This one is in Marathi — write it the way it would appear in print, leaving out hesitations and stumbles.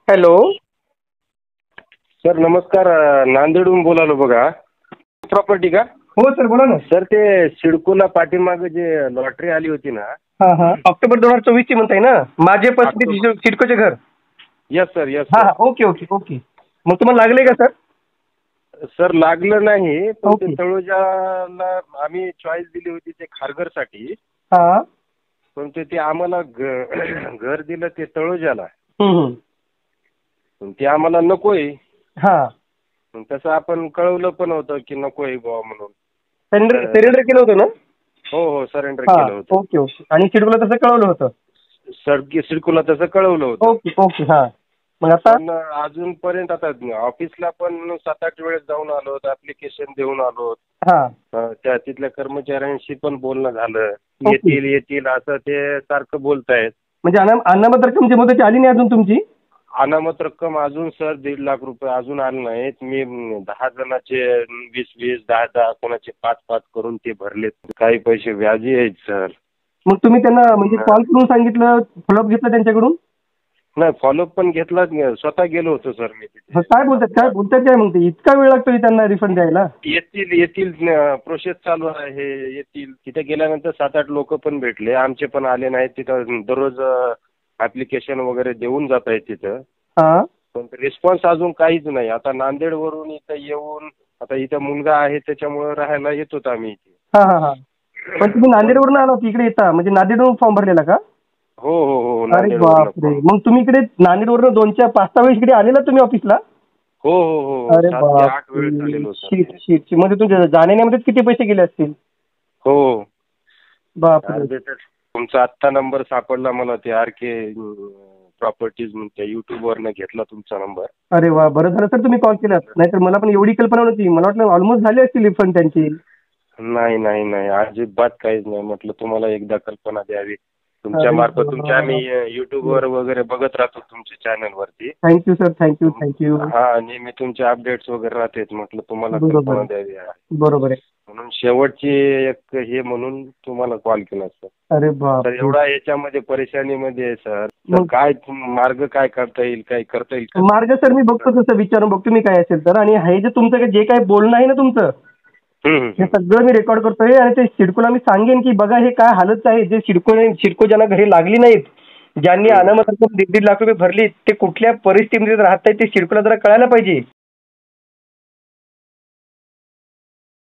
हॅलो सर नमस्कार. नांदेडहून बोलालो बघा. प्रॉपर्टी का? हो सर बोला ना. सर ते सिडकोला पाठीमागे जे लॉटरी आली होती ना. हां हां ऑक्टोबर 2024 ची म्हणताय ना. माझे पसंती सिडकोचे घर. यस सर यस हां सर. हां ओके ओके ओके. मग तुम्हाला लागले का सर? सर लागलं नाही पण ते ओके. तळोजाला आम्ही चॉईस दिली होती ते खारघरसाठी. हां पण ते आम्हाला घर दिलं ते तळोजाला. हं, हं. पण ते आम्हाला नकोय. हां पण तसं आपण कळवलं पण होतं की नकोय बुवा म्हणून. सरेंडर केलं होतं ना? हो हो सरेंडर हां केलं होतं. Okay okay. आणि सिडकोला तसं कळवलं होतं? सिडकोला तसं कळवलं होतं. Okay okay. हां मग आता? पण अजूनपर्यंत आता ऑफिसला पण 7-8 वेळेस जाऊन आलो, ऍप्लिकेशन देऊन आलो. हां त्या तिथल्या कर्मचाऱ्यांशी पण बोलणं झालं. ओके. येतील असं ते सारखं बोलतायत. म्हणजे अनामत रक्कम जी मुदतीची आली नाही अजून तुमची? अनामत रक्कम अजून सर 1.5 लाख रुपये अजून आले नाहीत. मी 10 जणांचे 20-20, 10-10 कोणाचे 5-5 करून ते भरलेत. काही पैसे व्याजी आहेत सर. मग तुम्ही त्यांना म्हणजे कॉल करून सांगितलं, फॉलोअप घेतला त्यांच्याकडून? नाही फॉलोअप पण घेतला. स्वतः गेलो होतो सर मी तिथे. काय बोलतात काय मग ते? इतका वेळ लागतो त्यांना रिफंड द्यायला? येतील प्रोसेस चालू आहे. येतील. तिथे गेल्यानंतर 7-8 लोक पण भेटले. आमचे पण आले नाहीत. तिथं दररोज ऍप्लिकेशन वगैरे देऊन जात आहेत तिथं. हां पण रिस्पॉन्स अजून काहीच नाही. आता नांदेडवरून इथं येऊन आता इथं मुलगा आहे त्याच्यामुळे राहायला येत होतो आम्ही इथे. हां हां हां. पण तुम्ही नांदेडवरून आला होता इकडे येता म्हणजे नांदेडवरून फॉर्म भरलेला का? हो हो हो अरे नांदेडवरून बापरे. पण. मग तुम्ही इकडे नांदेडवरून 2-4-5-6 वेळेस इकडे आलेला तुम्ही ऑफिसला? हो हो हो अरे 7 ते 8 वेळेस बापरे. आलेलो सर शीट मी. शीट म्हणजे तुमच्या जाण्यामध्येच किती पैसे गेले असतील? हो बापरे. अर्धे तर. तुमचा आत्ता नंबर सापडला मला ते RK प्रॉपर्टीज म्हणून त्या युट्यूबवरनं घेतला तुमचा नंबर. अरे वा बरं झालं सर तुम्ही कॉल केलात. नाहीतर मला पण एवढी कल्पना नव्हती. मला वाटलं ऑलमोस्ट झाली असतील रिफंड त्यांची. नाही नाही नाही अजिबात काहीच नाही. म्हटलं तुम्हाला एकदा कल्पना द्यावी. तुमच्या अरे मार्फत तुमच्या आम्ही बाप. युट्यूबवर वगैरे बघत राहतो तुमच्या चॅनलवरती. Thank you sir thank you. हा नेहमी तुमचे अपडेट्स वगैरे राहतात. म्हटलं तुम्हाला बरोबर कल्पना आहे. द्यावी बरोबर आहे. म्हणून शेवटची एक हे म्हणून तुम्हाला कॉल केला सर. अरे तर बापरे. एवढा याच्यामध्ये परेशानीमध्ये आहे सर. तर मग काय मार्ग काय करता येईल? काय करता येईल का? मार्ग सर मी बघतो तसं विचारून बघतो मी काय असेल तर. आणि हे जे तुमचं जे काय बोलणं आहे ना तुमचं हे सगळं मी रेकॉर्ड करतोय आणि ते सिडकोला मी सांगेन की बघा हे काय हालत आहे. जे सिडको ज्यांना घरी लागली नाहीत, ज्यांनी अनामत रक्कम 1.5 लाख रुपये भरली ते कुठल्या परिस्थितीमध्ये राहत आहेत ते सिडकोला जरा कळायला पाहिजे.